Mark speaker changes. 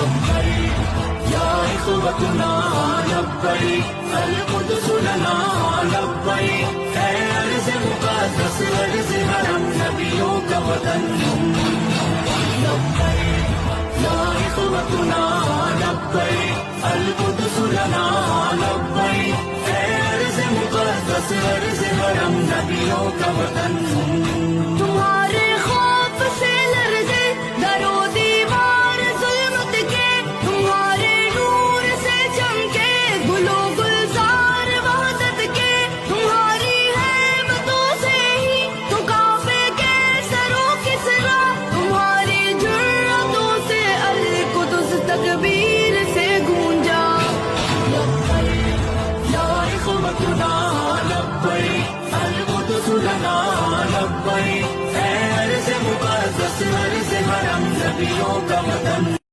Speaker 1: या इख़्वतुना लब्बैक अल-क़ुद्स लना लब्बैक है अर्ज़ मुक़द्दस अर्ज़ हरम नबियों का वतन लब्बैक या इख़्वतुना लब्बैक अल-क़ुद्स लना लब्बैक है अर्ज़ मुक़द्दस अर्ज़ हरम नबियों का वतन
Speaker 2: तुम्हारे खौफ से लरज़े दरो दीवार ज़ुल्मत के तुम्हारे नूर से चमके गुलो गुलजार वहदत के तुम्हारी हैबतों से ही तो काफे के सरों किसरा तुम्हारी जुर्रतों से अल-क़ुद्स तकबीर से गूंजा
Speaker 1: या इख़्वतुना लब्बैक अल-क़ुद्स लना लब्बैक है अर्ज़ मुक़द्दस अर्ज़ हरम नबियों का वतन।